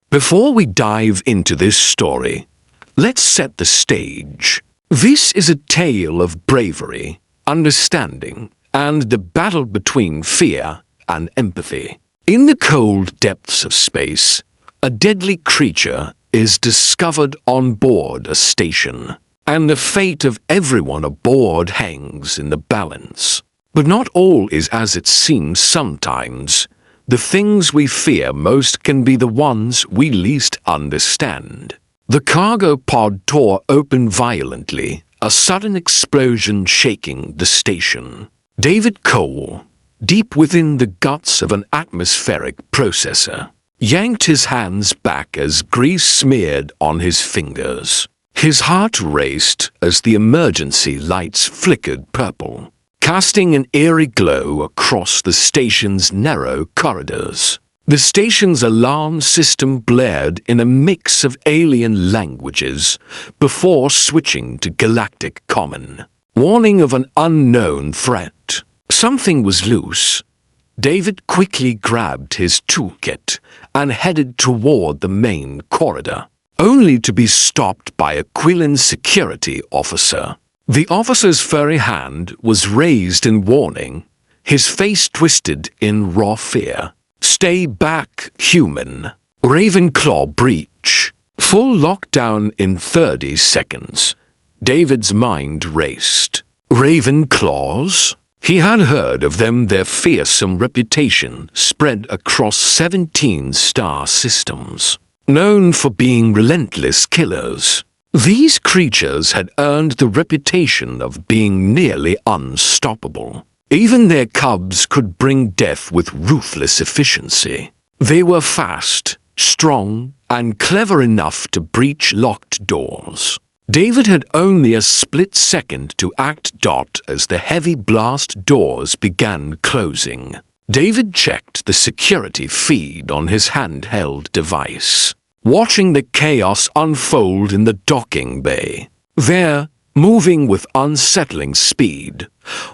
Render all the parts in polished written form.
Before we dive into this story, let's set the stage. This is a tale of bravery, understanding, and the battle between fear and empathy. In the cold depths of space, a deadly creature is discovered on board a station, and the fate of everyone aboard hangs in the balance. But not all is as it seems sometimes. The things we fear most can be the ones we least understand. The cargo pod tore open violently, a sudden explosion shaking the station. David Cole, deep within the guts of an atmospheric processor, yanked his hands back as grease smeared on his fingers. His heart raced as the emergency lights flickered purple, casting an eerie glow across the station's narrow corridors. The station's alarm system blared in a mix of alien languages before switching to Galactic Common, warning of an unknown threat. Something was loose. David quickly grabbed his toolkit and headed toward the main corridor, only to be stopped by a Quillan security officer. The officer's furry hand was raised in warning, his face twisted in raw fear. "Stay back, human." Ravenclaw breach. Full lockdown in 30 seconds. David's mind raced. Ravenclaws? He had heard of them, their fearsome reputation spread across 17 star systems, known for being relentless killers. These creatures had earned the reputation of being nearly unstoppable. Even their cubs could bring death with ruthless efficiency. They were fast, strong, and clever enough to breach locked doors. David had only a split second to act as the heavy blast doors began closing. David checked the security feed on his handheld device, watching the chaos unfold in the docking bay. There, moving with unsettling speed,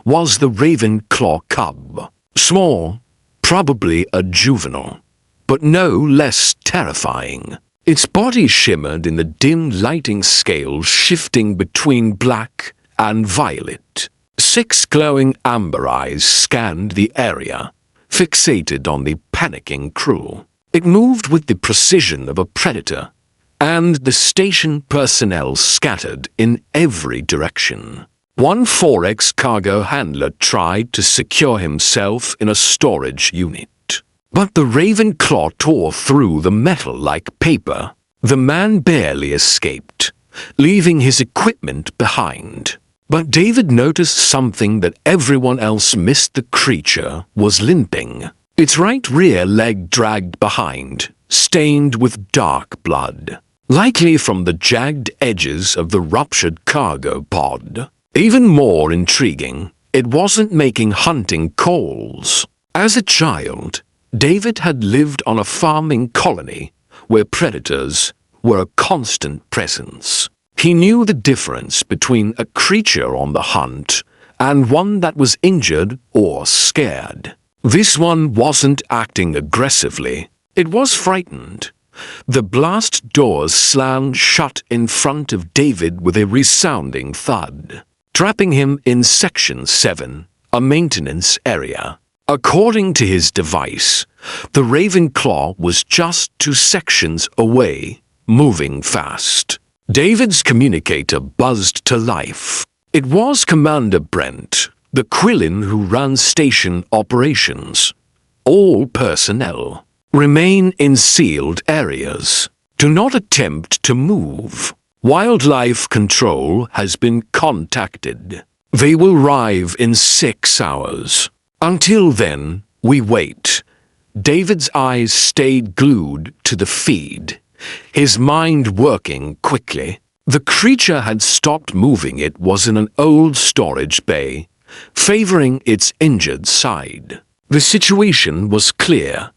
was the Ravenclaw cub. Small, probably a juvenile, but no less terrifying. Its body shimmered in the dim lighting scales, shifting between black and violet. 6 glowing amber eyes scanned the area, fixated on the panicking crew. It moved with the precision of a predator, and the station personnel scattered in every direction. One 4X cargo handler tried to secure himself in a storage unit, but the Ravenclaw tore through the metal like paper. The man barely escaped, leaving his equipment behind. But David noticed something that everyone else missed. The creature was limping, its right rear leg dragged behind, stained with dark blood, likely from the jagged edges of the ruptured cargo pod. Even more intriguing, it wasn't making hunting calls. As a child, David had lived on a farming colony where predators were a constant presence. He knew the difference between a creature on the hunt and one that was injured or scared. This one wasn't acting aggressively. It was frightened. The blast doors slammed shut in front of David with a resounding thud, trapping him in Section 7, a maintenance area. According to his device, the Ravenclaw was just 2 sections away, moving fast. David's communicator buzzed to life. It was Commander Brent, the Quillan who ran station operations. All personnel remain in sealed areas. Do not attempt to move. Wildlife Control has been contacted. They will arrive in 6 hours. Until then, we wait. David's eyes stayed glued to the feed, his mind working quickly. The creature had stopped moving. It was in an old storage bay, favoring its injured side. The situation was clear.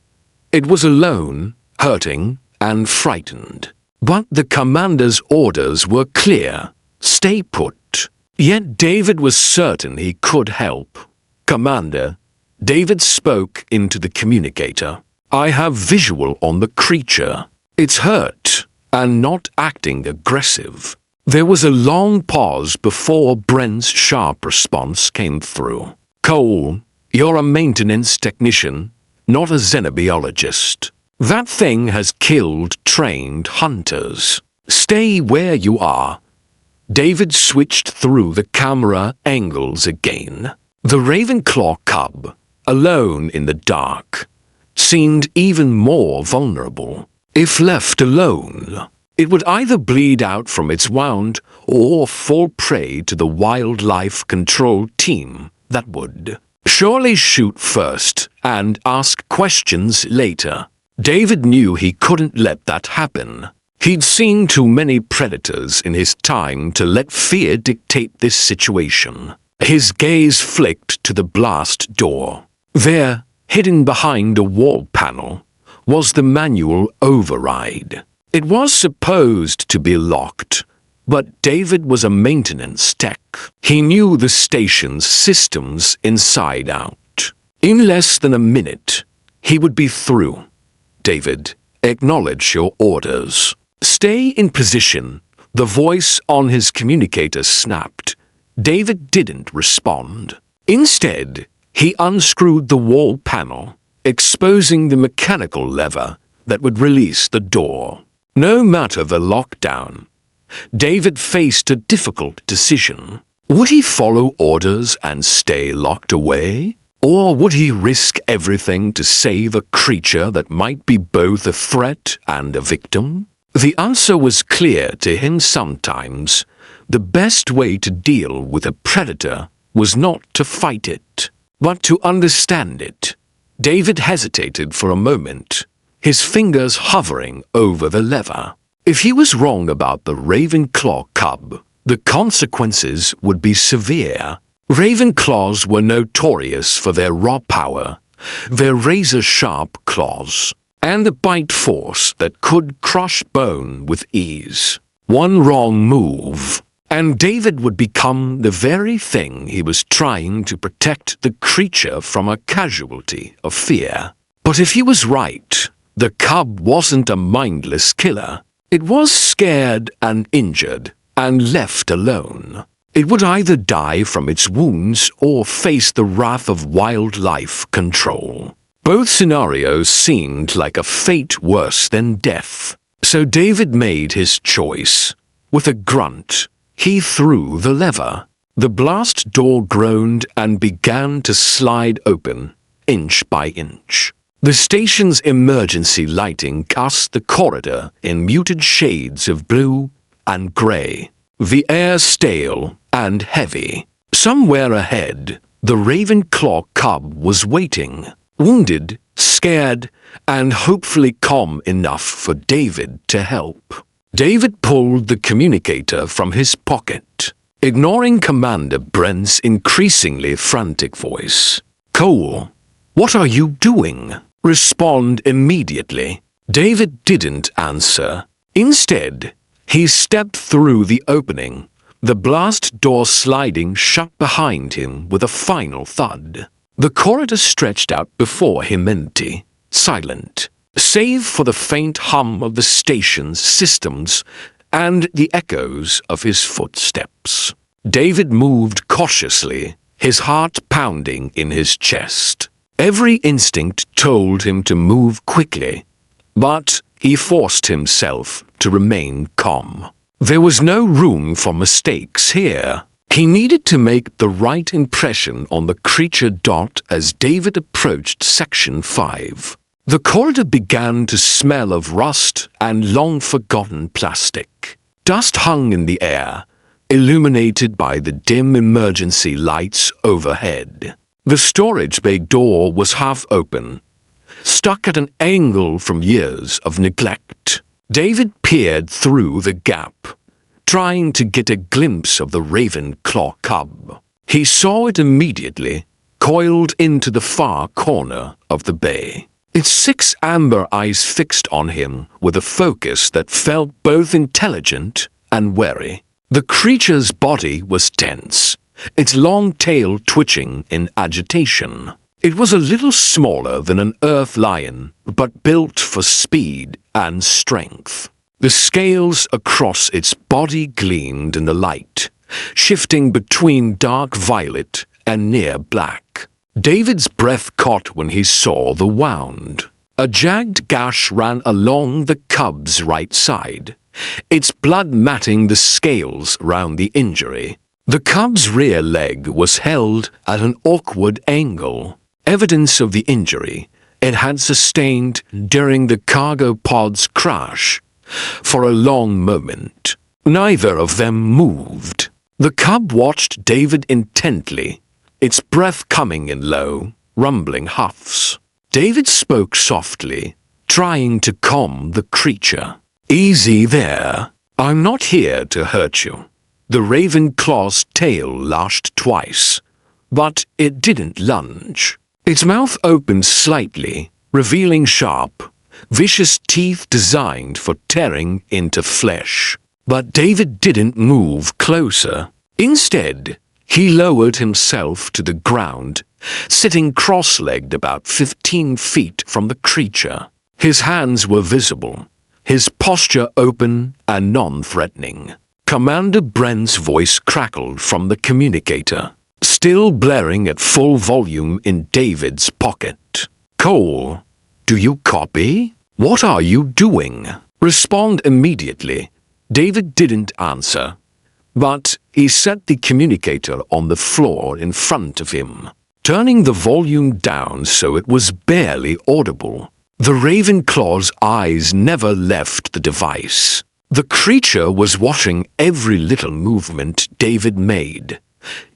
It was alone, hurting, and frightened. But the commander's orders were clear: stay put. Yet David was certain he could help. "Commander," David spoke into the communicator, "I have visual on the creature. It's hurt and not acting aggressive. There was a long pause before Brent's sharp response came through. Cole, you're a maintenance technician, not a xenobiologist. That thing has killed trained hunters. Stay where you are. David switched through the camera angles again. The Ravenclaw cub, alone in the dark, seemed even more vulnerable. If left alone, it would either bleed out from its wound or fall prey to the wildlife control team that would surely shoot first and ask questions later. David knew he couldn't let that happen. He'd seen too many predators in his time to let fear dictate this situation. His gaze flicked to the blast door. There, hidden behind a wall panel, was the manual override. It was supposed to be locked, but David was a maintenance tech. He knew the station's systems inside out. In less than a minute, he would be through. David, acknowledge your orders. Stay in position. The voice on his communicator snapped. David didn't respond. Instead, he unscrewed the wall panel, exposing the mechanical lever that would release the door. No matter the lockdown, David faced a difficult decision. Would he follow orders and stay locked away? Or would he risk everything to save a creature that might be both a threat and a victim? The answer was clear to him sometimes. The best way to deal with a predator was not to fight it, but to understand it. David hesitated for a moment, his fingers hovering over the lever. If he was wrong about the Ravenclaw cub, the consequences would be severe. Ravenclaws were notorious for their raw power, their razor-sharp claws, and the bite force that could crush bone with ease. One wrong move, and David would become the very thing he was trying to protect the creature from, a casualty of fear. But if he was right, the cub wasn't a mindless killer. It was scared and injured, and left alone. It would either die from its wounds or face the wrath of wildlife control. Both scenarios seemed like a fate worse than death. So David made his choice. With a grunt, he threw the lever. The blast door groaned and began to slide open, inch by inch. The station's emergency lighting cast the corridor in muted shades of blue and gray. The air stale and heavy. Somewhere ahead, the Ravenclaw cub was waiting. Wounded, scared, and hopefully calm enough for David to help. David pulled the communicator from his pocket, ignoring Commander Brent's increasingly frantic voice. Cole, what are you doing? Respond immediately. David didn't answer. Instead, he stepped through the opening, the blast door sliding shut behind him with a final thud. The corridor stretched out before him empty, silent, save for the faint hum of the station's systems and the echoes of his footsteps. David moved cautiously, his heart pounding in his chest. Every instinct told him to move quickly, but he forced himself to remain calm. There was no room for mistakes here. He needed to make the right impression on the creature. As David approached Section 5, the corridor began to smell of rust and long-forgotten plastic. Dust hung in the air, illuminated by the dim emergency lights overhead. The storage bay door was half open, stuck at an angle from years of neglect. David peered through the gap, trying to get a glimpse of the Ravenclaw cub. He saw it immediately, coiled into the far corner of the bay. Its 6 amber eyes fixed on him with a focus that felt both intelligent and wary. The creature's body was tense, its long tail twitching in agitation. It was a little smaller than an earth lion, but built for speed and strength. The scales across its body gleamed in the light, shifting between dark violet and near black. David's breath caught when he saw the wound. A jagged gash ran along the cub's right side, its blood matting the scales round the injury. The cub's rear leg was held at an awkward angle, evidence of the injury it had sustained during the cargo pod's crash. For a long moment, neither of them moved. The cub watched David intently, its breath coming in low, rumbling huffs. David spoke softly, trying to calm the creature. "Easy there. I'm not here to hurt you." The raven claw's tail lashed twice, but it didn't lunge. Its mouth opened slightly, revealing sharp, vicious teeth designed for tearing into flesh. But David didn't move closer. Instead, he lowered himself to the ground, sitting cross-legged about 15 feet from the creature. His hands were visible, his posture open and non-threatening. Commander Brent's voice crackled from the communicator, still blaring at full volume in David's pocket. "Cole, do you copy? What are you doing? Respond immediately." David didn't answer, but he set the communicator on the floor in front of him, turning the volume down so it was barely audible. The Ravenclaw's eyes never left the device. The creature was watching every little movement David made.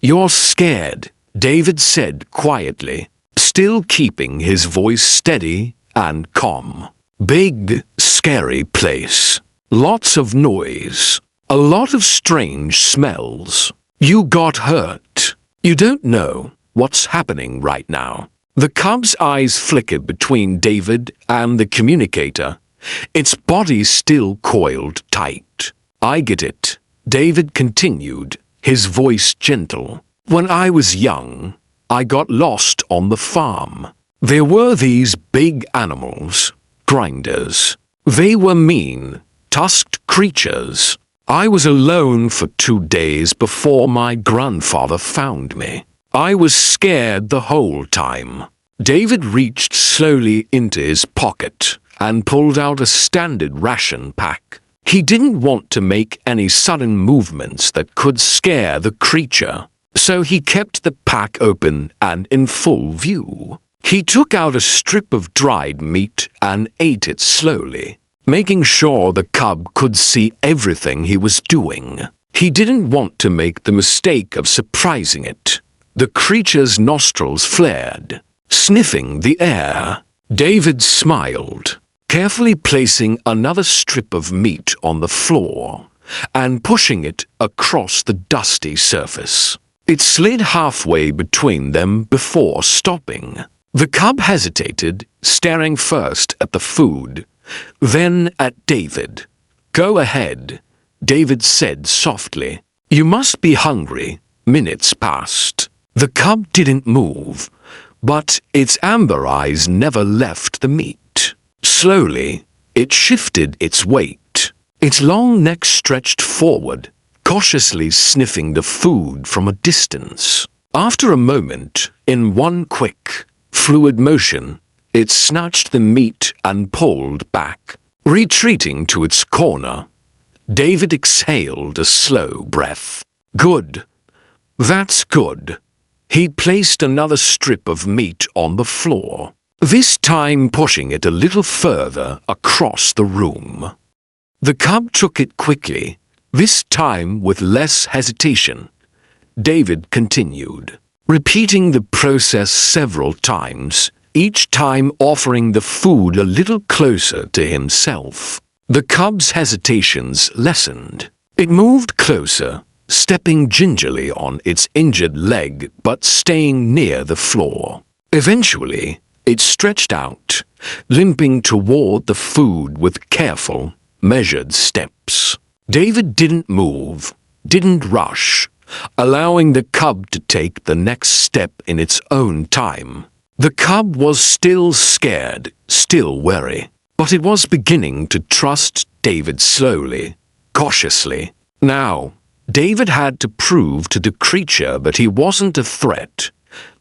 "You're scared," David said quietly, still keeping his voice steady and calm. "Big, scary place. Lots of noise. A lot of strange smells. You got hurt. You don't know what's happening right now." The cub's eyes flickered between David and the communicator, its body still coiled tight. "I get it," David continued, his voice gentle. "When I was young, I got lost on the farm. There were these big animals, grinders. They were mean, tusked creatures. I was alone for 2 days before my grandfather found me. I was scared the whole time." David reached slowly into his pocket and pulled out a standard ration pack. He didn't want to make any sudden movements that could scare the creature, so he kept the pack open and in full view. He took out a strip of dried meat and ate it slowly, making sure the cub could see everything he was doing. He didn't want to make the mistake of surprising it. The creature's nostrils flared, sniffing the air. David smiled, carefully placing another strip of meat on the floor and pushing it across the dusty surface. It slid halfway between them before stopping. The cub hesitated, staring first at the food, then at David. "Go ahead," David said softly. "You must be hungry." Minutes passed. The cub didn't move, but its amber eyes never left the meat. Slowly, it shifted its weight. Its long neck stretched forward, cautiously sniffing the food from a distance. After a moment, in one quick, fluid motion, it snatched the meat and pulled back, retreating to its corner. David exhaled a slow breath. "Good. That's good." He placed another strip of meat on the floor, this time pushing it a little further across the room. The cub took it quickly, this time with less hesitation. David continued, repeating the process several times, each time offering the food a little closer to himself. The cub's hesitations lessened. It moved closer, stepping gingerly on its injured leg but staying near the floor. Eventually, it stretched out, limping toward the food with careful, measured steps. David didn't move, didn't rush, allowing the cub to take the next step in its own time. The cub was still scared, still wary, but it was beginning to trust David slowly, cautiously. Now, David had to prove to the creature that he wasn't a threat,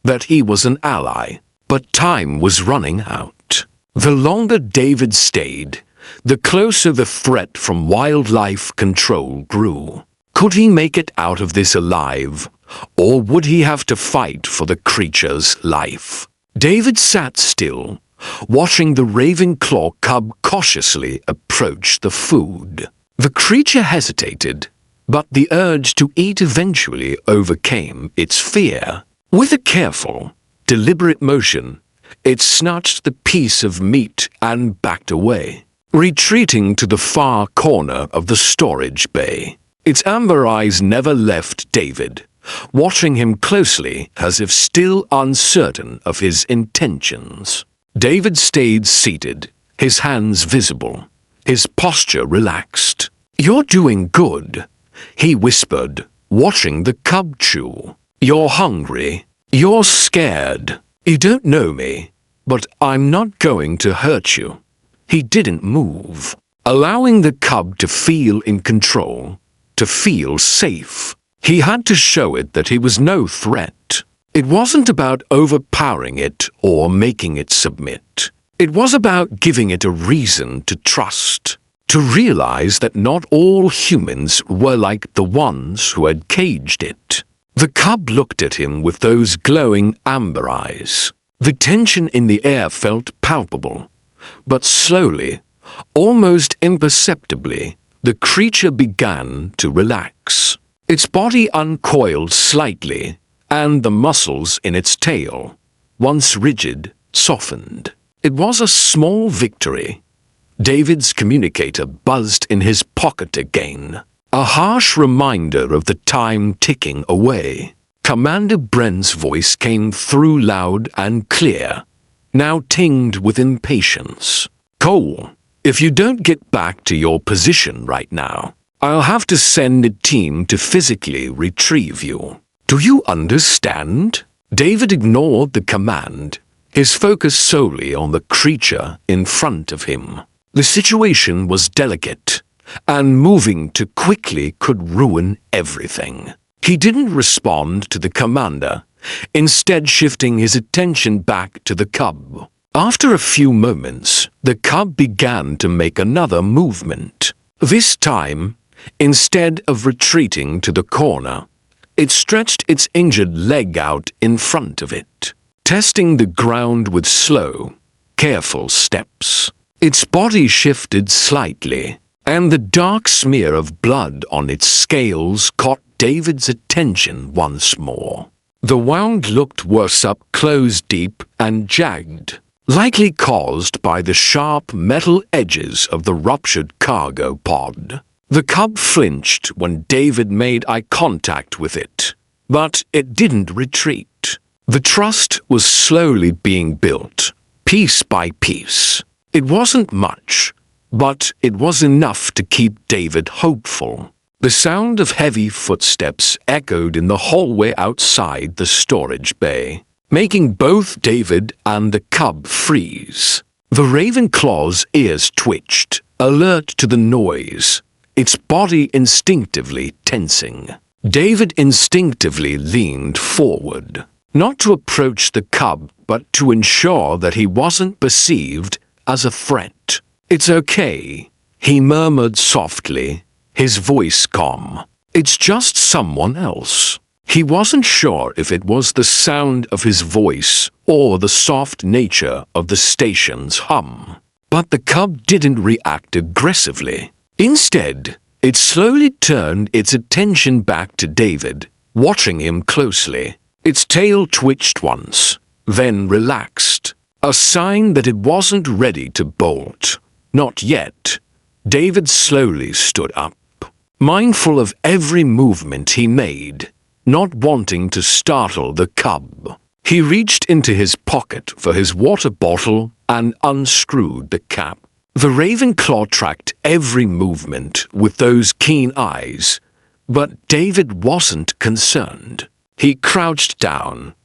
that he was an ally, but time was running out. The longer David stayed, the closer the threat from wildlife control grew. Could he make it out of this alive, or would he have to fight for the creature's life? David sat still, watching the Ravenclaw cub cautiously approach the food. The creature hesitated, but the urge to eat eventually overcame its fear. With a careful, deliberate motion, it snatched the piece of meat and backed away, retreating to the far corner of the storage bay. Its amber eyes never left David, watching him closely as if still uncertain of his intentions. David stayed seated, his hands visible, his posture relaxed. "You're doing good," he whispered, watching the cub chew. "You're hungry. You're scared. You don't know me, but I'm not going to hurt you." He didn't move, allowing the cub to feel in control, to feel safe. He had to show it that he was no threat. It wasn't about overpowering it or making it submit. It was about giving it a reason to trust, to realize that not all humans were like the ones who had caged it. The cub looked at him with those glowing amber eyes. The tension in the air felt palpable, but slowly, almost imperceptibly, the creature began to relax. Its body uncoiled slightly, and the muscles in its tail, once rigid, softened. It was a small victory. David's communicator buzzed in his pocket again, a harsh reminder of the time ticking away. Commander Brent's voice came through loud and clear, now tinged with impatience. "Cole, if you don't get back to your position right now, I'll have to send a team to physically retrieve you. Do you understand?" David ignored the command, his focus solely on the creature in front of him. The situation was delicate, and moving too quickly could ruin everything. He didn't respond to the commander, instead shifting his attention back to the cub. After a few moments, the cub began to make another movement. This time, instead of retreating to the corner, it stretched its injured leg out in front of it, testing the ground with slow, careful steps. Its body shifted slightly, and the dark smear of blood on its scales caught David's attention once more. The wound looked worse up close, deep and jagged, likely caused by the sharp metal edges of the ruptured cargo pod. The cub flinched when David made eye contact with it, but it didn't retreat. The trust was slowly being built, piece by piece. It wasn't much, but it was enough to keep David hopeful. The sound of heavy footsteps echoed in the hallway outside the storage bay, making both David and the cub freeze. The Ravenclaw's ears twitched, alert to the noise, its body instinctively tensing. David instinctively leaned forward, not to approach the cub, but to ensure that he wasn't perceived as a threat. "It's okay," he murmured softly, his voice calm. "It's just someone else." He wasn't sure if it was the sound of his voice or the soft nature of the station's hum. But the cub didn't react aggressively. Instead, it slowly turned its attention back to David, watching him closely. Its tail twitched once, then relaxed, a sign that it wasn't ready to bolt. Not yet. David slowly stood up, mindful of every movement he made, not wanting to startle the cub. He reached into his pocket for his water bottle and unscrewed the cap. The Ravenclaw tracked every movement with those keen eyes, but David wasn't concerned. He crouched down,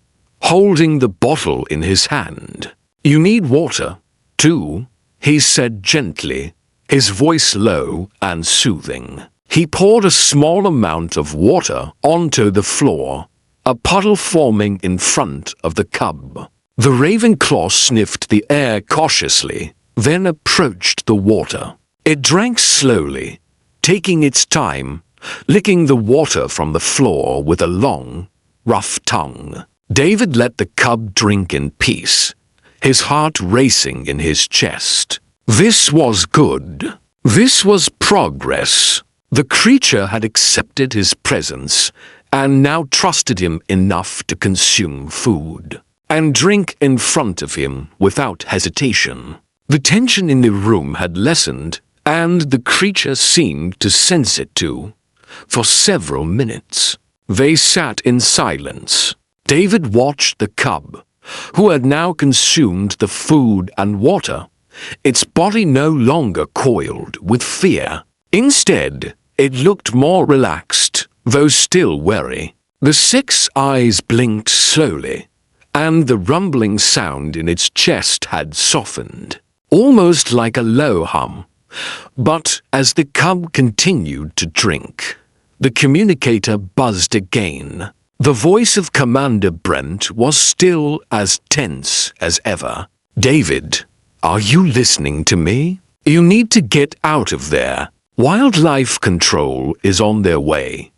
holding the bottle in his hand. "You need water, too," he said gently, his voice low and soothing. He poured a small amount of water onto the floor, a puddle forming in front of the cub. The Ravenclaw sniffed the air cautiously, then approached the water. It drank slowly, taking its time, licking the water from the floor with a long, rough tongue. David let the cub drink in peace, his heart racing in his chest. This was good. This was progress. The creature had accepted his presence and now trusted him enough to consume food and drink in front of him without hesitation. The tension in the room had lessened, and the creature seemed to sense it too. For several minutes, they sat in silence. David watched the cub, who had now consumed the food and water, its body no longer coiled with fear. Instead, it looked more relaxed, though still wary. The 6 eyes blinked slowly, and the rumbling sound in its chest had softened, almost like a low hum. But as the cub continued to drink, the communicator buzzed again. The voice of Commander Brent was still as tense as ever. "David, are you listening to me? You need to get out of there. Wildlife control is on their way,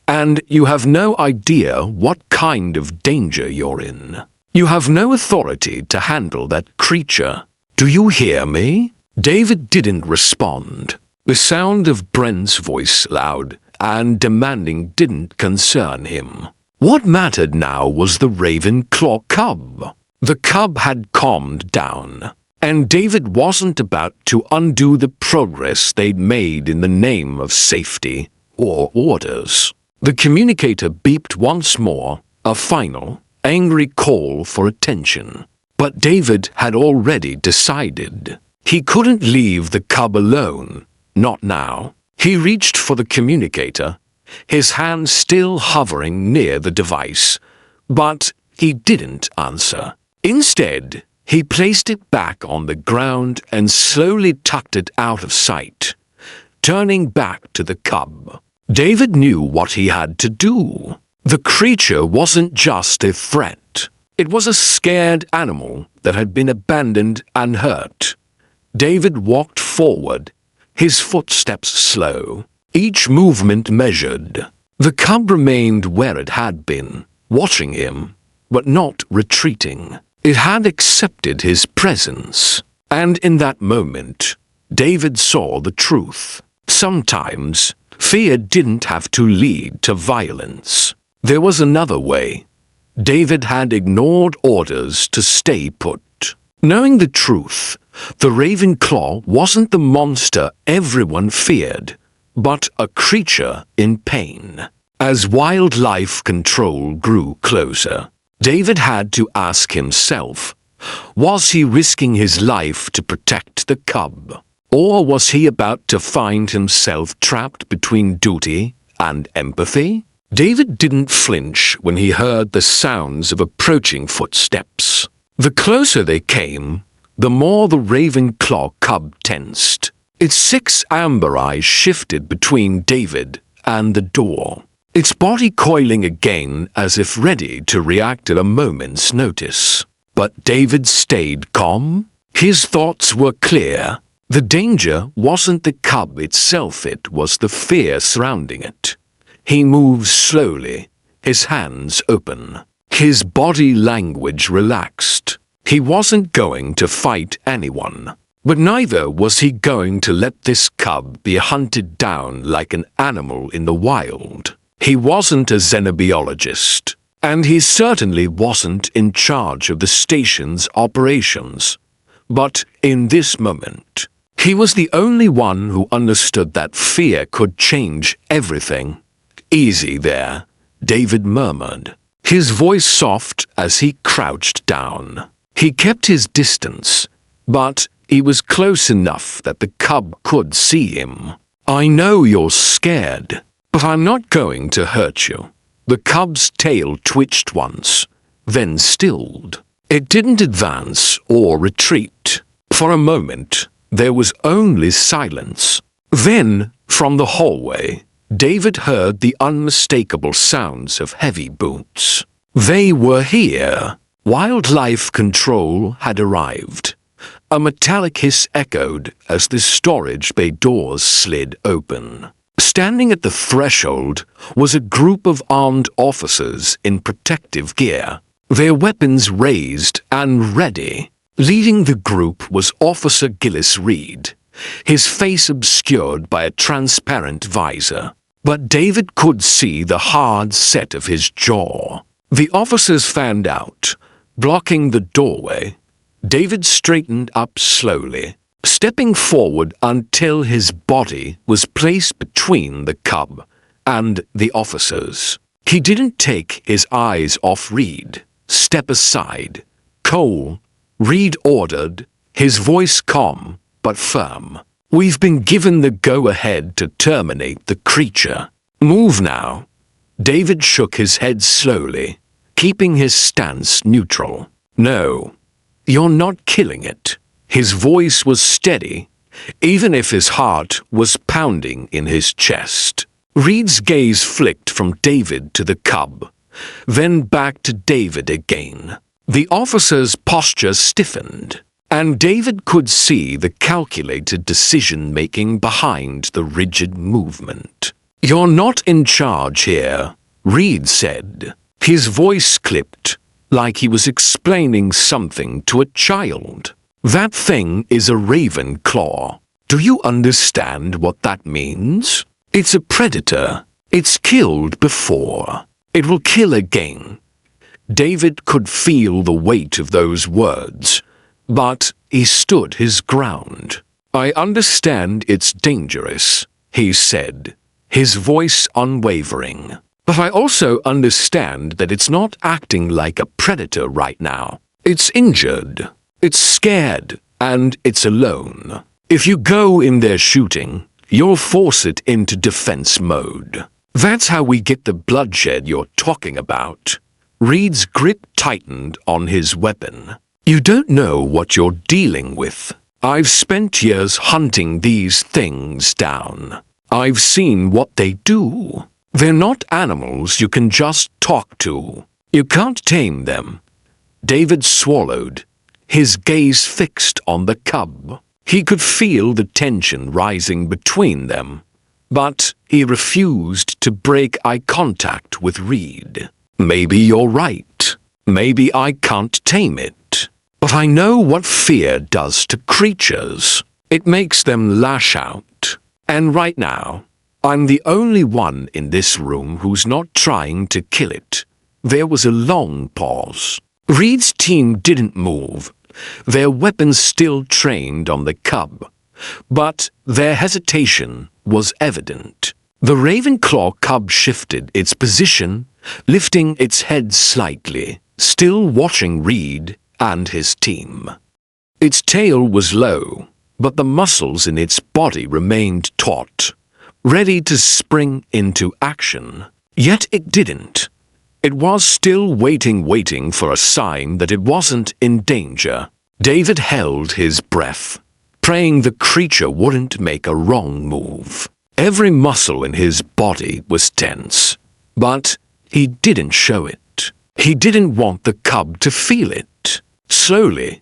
and you have no idea what kind of danger you're in. You have no authority to handle that creature. Do you hear me?" David didn't respond. The sound of Brent's voice, loud and demanding, didn't concern him. What mattered now was the Ravenclaw cub. The cub had calmed down, and David wasn't about to undo the progress they'd made in the name of safety or orders. The communicator beeped once more, a final, angry call for attention. But David had already decided. He couldn't leave the cub alone, not now. He reached for the communicator, his hand still hovering near the device, but he didn't answer. Instead, he placed it back on the ground and slowly tucked it out of sight, turning back to the cub. David knew what he had to do. The creature wasn't just a threat. It was a scared animal that had been abandoned and hurt. David walked forward, his footsteps slow, each movement measured. The cub remained where it had been, watching him, but not retreating. It had accepted his presence, and in that moment, David saw the truth. Sometimes, fear didn't have to lead to violence. There was another way. David had ignored orders to stay put. Knowing the truth, the Ravenclaw wasn't the monster everyone feared, but a creature in pain. As wildlife control grew closer, David had to ask himself, was he risking his life to protect the cub? Or was he about to find himself trapped between duty and empathy? David didn't flinch when he heard the sounds of approaching footsteps. The closer they came, the more the Ravenclaw cub tensed. Its 6 amber eyes shifted between David and the door, its body coiling again as if ready to react at a moment's notice. But David stayed calm. His thoughts were clear. The danger wasn't the cub itself, it was the fear surrounding it. He moved slowly, his hands open, his body language relaxed. He wasn't going to fight anyone, but neither was he going to let this cub be hunted down like an animal in the wild. He wasn't a xenobiologist, and he certainly wasn't in charge of the station's operations. But in this moment, he was the only one who understood that fear could change everything. "Easy there," David murmured, his voice soft as he crouched down. He kept his distance, but he was close enough that the cub could see him. "I know you're scared, but I'm not going to hurt you." The cub's tail twitched once, then stilled. It didn't advance or retreat. For a moment, there was only silence. Then, from the hallway, David heard the unmistakable sounds of heavy boots. They were here. Wildlife control had arrived. A metallic hiss echoed as the storage bay doors slid open. Standing at the threshold was a group of armed officers in protective gear, their weapons raised and ready. Leading the group was Officer Gillis Reed, his face obscured by a transparent visor. But David could see the hard set of his jaw. The officers fanned out, blocking the doorway. David straightened up slowly, stepping forward until his body was placed between the cub and the officers. He didn't take his eyes off Reed. "Step aside, Cole," Reed ordered, his voice calm but firm. "We've been given the go-ahead to terminate the creature. Move now." David shook his head slowly, keeping his stance neutral. "No, you're not killing it." His voice was steady, even if his heart was pounding in his chest. Reed's gaze flicked from David to the cub, then back to David again. The officer's posture stiffened, and David could see the calculated decision-making behind the rigid movement. "You're not in charge here," Reed said. His voice clipped, like he was explaining something to a child. "That thing is a raven claw. Do you understand what that means? It's a predator. It's killed before. It will kill again." David could feel the weight of those words, but he stood his ground. "I understand it's dangerous," he said, his voice unwavering. "But I also understand that it's not acting like a predator right now. It's injured, it's scared, and it's alone. If you go in there shooting, you'll force it into defense mode. That's how we get the bloodshed you're talking about." Reed's grip tightened on his weapon. "You don't know what you're dealing with. I've spent years hunting these things down. I've seen what they do. They're not animals you can just talk to. You can't tame them." David swallowed, his gaze fixed on the cub. He could feel the tension rising between them, but he refused to break eye contact with Reed. "Maybe you're right. Maybe I can't tame it. But I know what fear does to creatures. It makes them lash out. And right now, I'm the only one in this room who's not trying to kill it." There was a long pause. Reed's team didn't move, their weapons still trained on the cub. But their hesitation was evident. The Ravenclaw cub shifted its position, lifting its head slightly, still watching Reed and his team. Its tail was low, but the muscles in its body remained taut, ready to spring into action. Yet it didn't. It was still waiting for a sign that it wasn't in danger. David held his breath, praying the creature wouldn't make a wrong move. Every muscle in his body was tense, but he didn't show it. He didn't want the cub to feel it. Slowly,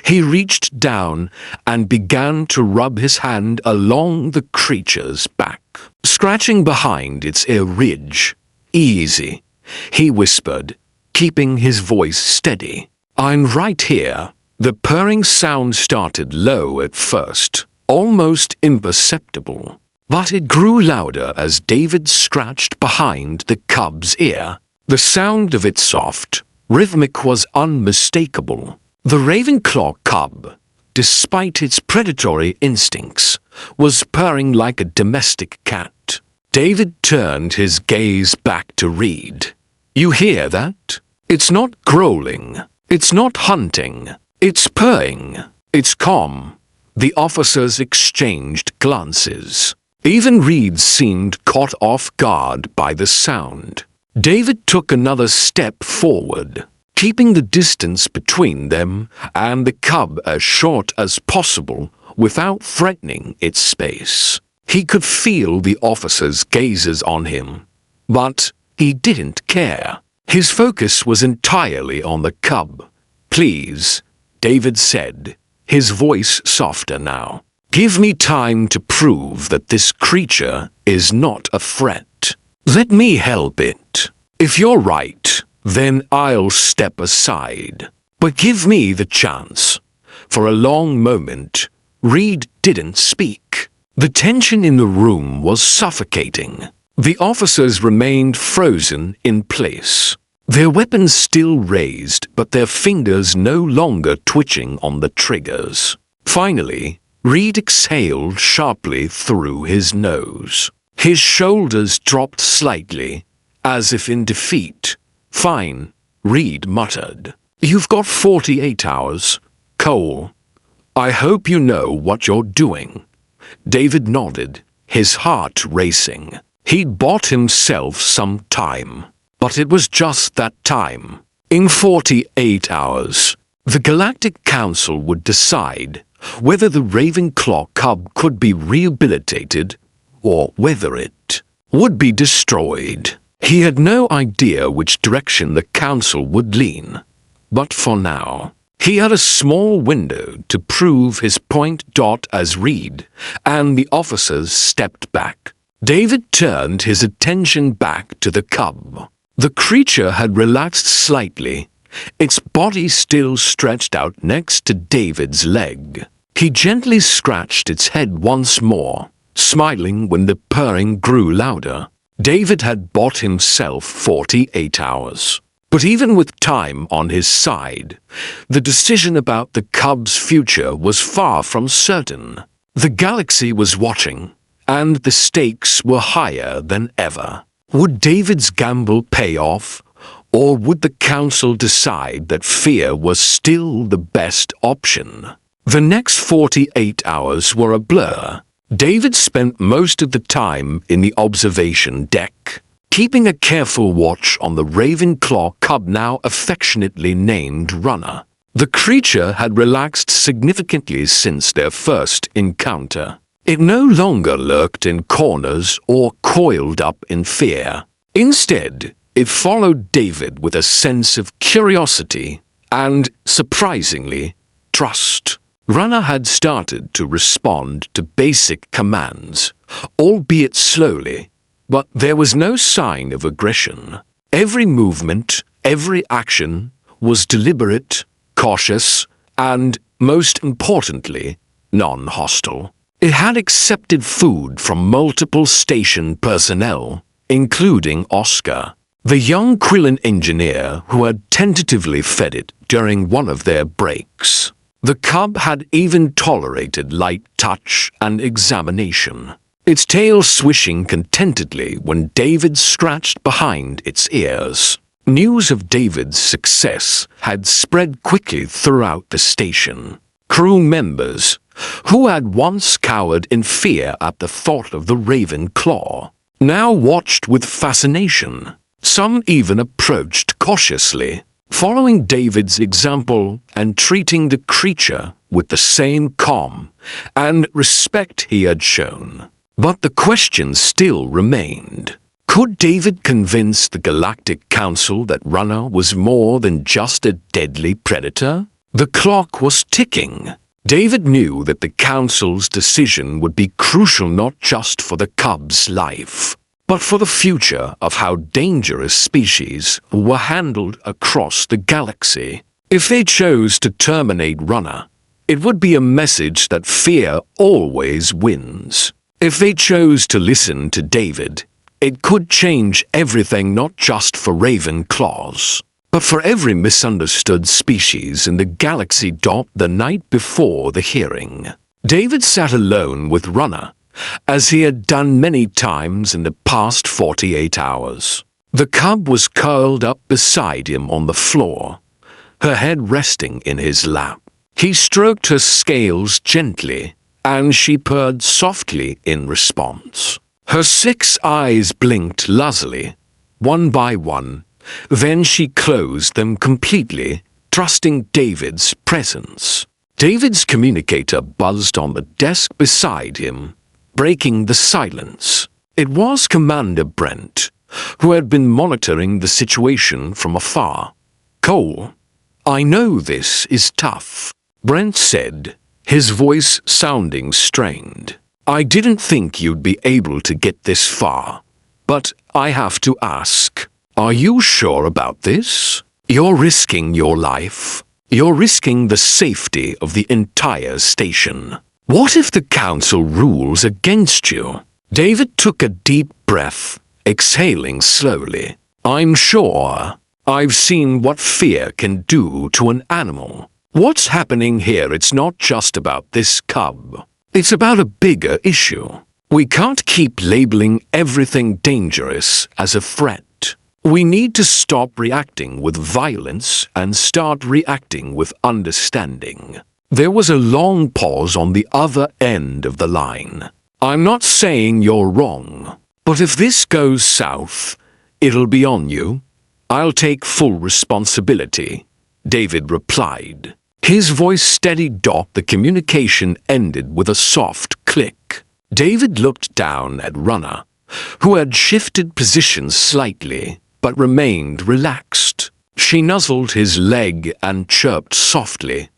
he reached down and began to rub his hand along the creature's back, scratching behind its ear ridge. "Easy," he whispered, keeping his voice steady. "I'm right here." The purring sound started low at first, almost imperceptible, but it grew louder as David scratched behind the cub's ear. The sound of its soft, rhythmic was unmistakable. The Ravenclaw cub, despite its predatory instincts, was purring like a domestic cat. David turned his gaze back to Reed. "You hear that? It's not growling. It's not hunting. It's purring. It's calm." The officers exchanged glances. Even Reed seemed caught off guard by the sound. David took another step forward, keeping the distance between them and the cub as short as possible without threatening its space. He could feel the officer's gazes on him, but he didn't care. His focus was entirely on the cub. "Please," David said, his voice softer now. "Give me time to prove that this creature is not a threat. Let me help it. If you're right, then I'll step aside. But give me the chance." For a long moment, Reed didn't speak. The tension in the room was suffocating. The officers remained frozen in place, their weapons still raised but their fingers no longer twitching on the triggers. Finally, Reed exhaled sharply through his nose. His shoulders dropped slightly, as if in defeat. "Fine," Reed muttered. "You've got 48 hours, Cole. I hope you know what you're doing." David nodded, his heart racing. He'd bought himself some time, but it was just that time. In 48 hours, the Galactic Council would decide whether the Ravenclaw cub could be rehabilitated or whether it would be destroyed. He had no idea which direction the council would lean, but for now, he had a small window to prove his point. As Reed and the officers stepped back, David turned his attention back to the cub. The creature had relaxed slightly, its body still stretched out next to David's leg. He gently scratched its head once more, smiling when the purring grew louder. David had bought himself 48 hours. But even with time on his side, the decision about the cub's future was far from certain. The galaxy was watching, and the stakes were higher than ever. Would David's gamble pay off, or would the council decide that fear was still the best option? The next 48 hours were a blur. David spent most of the time in the observation deck, keeping a careful watch on the Ravenclaw cub, now affectionately named Runner. The creature had relaxed significantly since their first encounter. It no longer lurked in corners or coiled up in fear. Instead, it followed David with a sense of curiosity and, surprisingly, trust. Runner had started to respond to basic commands, albeit slowly, but there was no sign of aggression. Every movement, every action was deliberate, cautious, and, most importantly, non-hostile. It had accepted food from multiple station personnel, including Oscar, the young Quillen engineer who had tentatively fed it during one of their breaks. The cub had even tolerated light touch and examination, its tail swishing contentedly when David scratched behind its ears. News of David's success had spread quickly throughout the station. Crew members, who had once cowered in fear at the thought of the Ravenclaw, now watched with fascination. Some even approached cautiously, following David's example and treating the creature with the same calm and respect he had shown. But the question still remained. Could David convince the Galactic Council that Runner was more than just a deadly predator? The clock was ticking. David knew that the Council's decision would be crucial not just for the cub's life, but for the future of how dangerous species were handled across the galaxy. If they chose to terminate Runner, it would be a message that fear always wins. If they chose to listen to David, it could change everything, not just for Ravenclaws, but for every misunderstood species in the galaxy. The night before the hearing, David sat alone with Runner, as he had done many times in the past 48 hours. The cub was curled up beside him on the floor, her head resting in his lap. He stroked her scales gently, and she purred softly in response. Her 6 eyes blinked lazily, one by one, Then she closed them completely, trusting David's presence. David's communicator buzzed on the desk beside him, breaking the silence. It was Commander Brent, who had been monitoring the situation from afar. "Cole, I know this is tough," Brent said, his voice sounding strained. "I didn't think you'd be able to get this far, but I have to ask, are you sure about this? You're risking your life. You're risking the safety of the entire station. What if the council rules against you?" David took a deep breath, exhaling slowly. "I'm sure. I've seen what fear can do to an animal. What's happening here, it's not just about this cub. It's about a bigger issue. We can't keep labeling everything dangerous as a threat. We need to stop reacting with violence and start reacting with understanding." There was a long pause on the other end of the line. "I'm not saying you're wrong, but if this goes south, it'll be on you. I'll take full responsibility," David replied. His voice steadied. The communication ended with a soft click. David looked down at Runner, who had shifted positions slightly, but remained relaxed. She nuzzled his leg and chirped softly,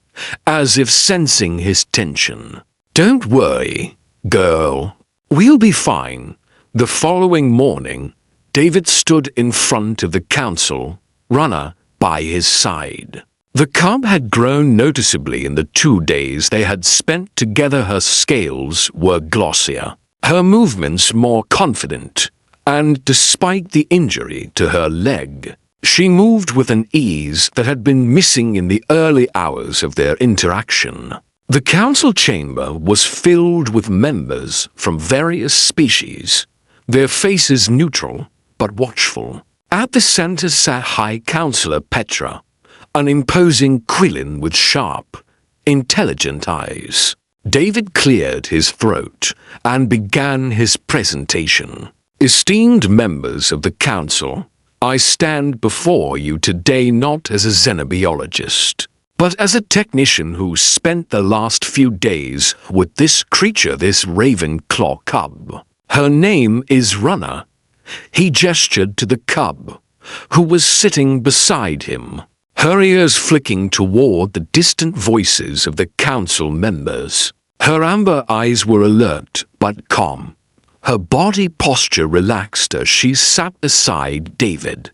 as if sensing his tension. "Don't worry, girl. We'll be fine." The following morning, David stood in front of the council, Runner by his side. The cub had grown noticeably in the 2 days they had spent together. Her scales were glossier, her movements more confident, and despite the injury to her leg, she moved with an ease that had been missing in the early hours of their interaction. The council chamber was filled with members from various species, their faces neutral but watchful. At the center sat High Counselor Petra, an imposing Quillin with sharp, intelligent eyes. David cleared his throat and began his presentation. "Esteemed members of the council, I stand before you today not as a xenobiologist, but as a technician who spent the last few days with this creature, this Ravenclaw cub. Her name is Runner." He gestured to the cub, who was sitting beside him, her ears flicking toward the distant voices of the council members. Her amber eyes were alert but calm, her body posture relaxed as she sat beside David.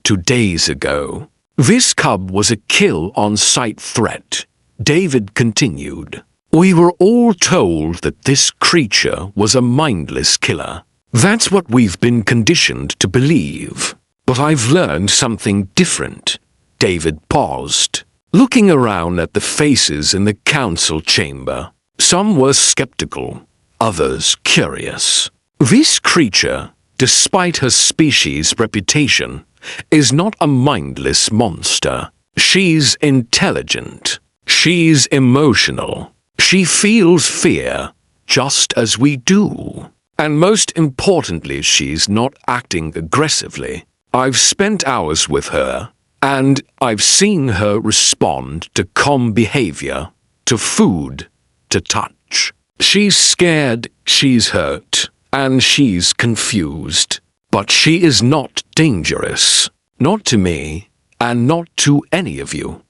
2 days ago, this cub was a kill-on-sight threat, David continued. We were all told that this creature was a mindless killer. That's what we've been conditioned to believe. But I've learned something different. David paused, looking around at the faces in the council chamber. Some were skeptical, others curious. This creature, despite her species' reputation, is not a mindless monster. She's intelligent. She's emotional. She feels fear, just as we do. And most importantly, she's not acting aggressively. I've spent hours with her, and I've seen her respond to calm behavior, to food, to touch. She's scared, she's hurt, and she's confused. But she is not dangerous. Not to me, and not to any of you.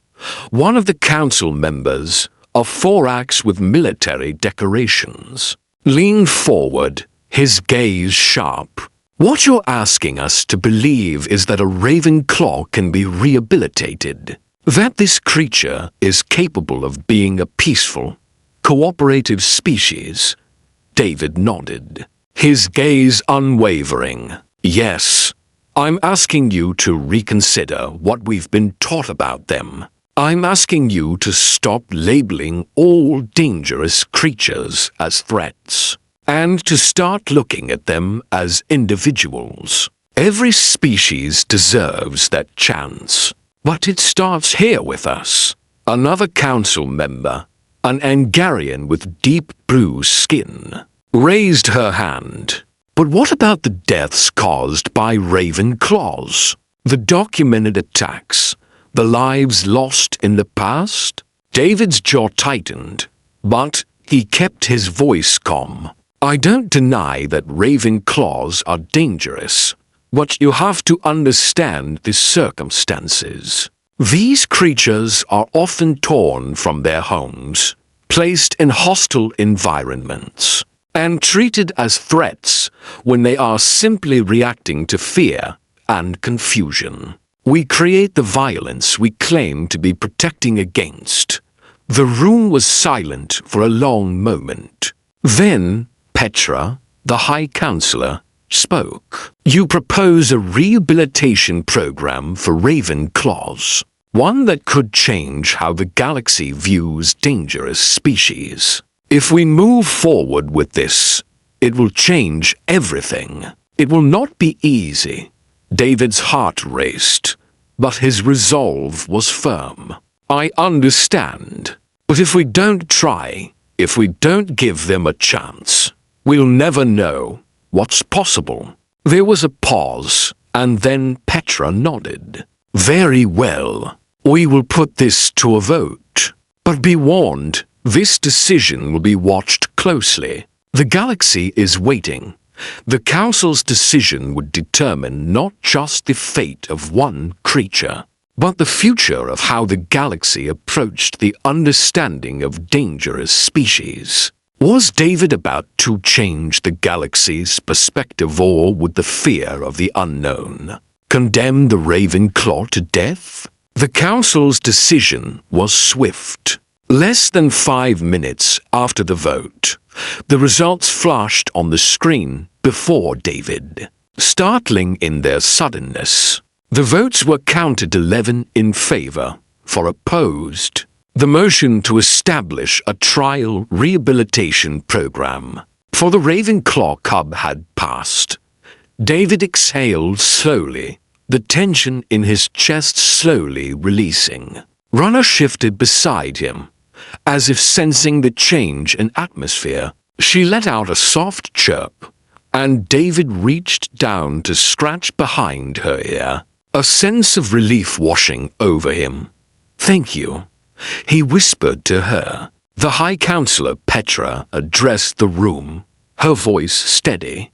One of the council members, a thorax with military decorations, leaned forward, his gaze sharp. What you're asking us to believe is that a Ravenclaw can be rehabilitated. That this creature is capable of being a peaceful, cooperative species. David nodded, his gaze unwavering. Yes, I'm asking you to reconsider what we've been taught about them. I'm asking you to stop labeling all dangerous creatures as threats, and to start looking at them as individuals. Every species deserves that chance, but it starts here with us. Another council member, an Angarian with deep blue skin, raised her hand. But what about the deaths caused by Ravenclaws? The documented attacks, the lives lost in the past? David's jaw tightened, but he kept his voice calm. I don't deny that Ravenclaws are dangerous, but you have to understand the circumstances. These creatures are often torn from their homes, placed in hostile environments, and treated as threats when they are simply reacting to fear and confusion. We create the violence we claim to be protecting against. The room was silent for a long moment. Then Petra, the High Counselor, spoke. You propose a rehabilitation program for Ravenclaws, one that could change how the galaxy views dangerous species. If we move forward with this, it will change everything. It will not be easy. David's heart raced, but his resolve was firm. I understand, but if we don't try, if we don't give them a chance, we'll never know what's possible. There was a pause, and then Petra nodded. Very well. We will put this to a vote. But be warned, this decision will be watched closely. The galaxy is waiting. The Council's decision would determine not just the fate of one creature, but the future of how the galaxy approached the understanding of dangerous species. Was David about to change the galaxy's perspective, or would the fear of the unknown condemn the Ravenclaw to death? The Council's decision was swift. Less than 5 minutes after the vote, the results flashed on the screen before David, startling in their suddenness. The votes were counted 11 in favor, 4 opposed. The motion to establish a trial rehabilitation program for the Ravenclaw cub had passed. David exhaled slowly, the tension in his chest slowly releasing. Runner shifted beside him, as if sensing the change in atmosphere. She let out a soft chirp, and David reached down to scratch behind her ear, a sense of relief washing over him. Thank you, he whispered to her. The High Counselor Petra addressed the room, her voice steady.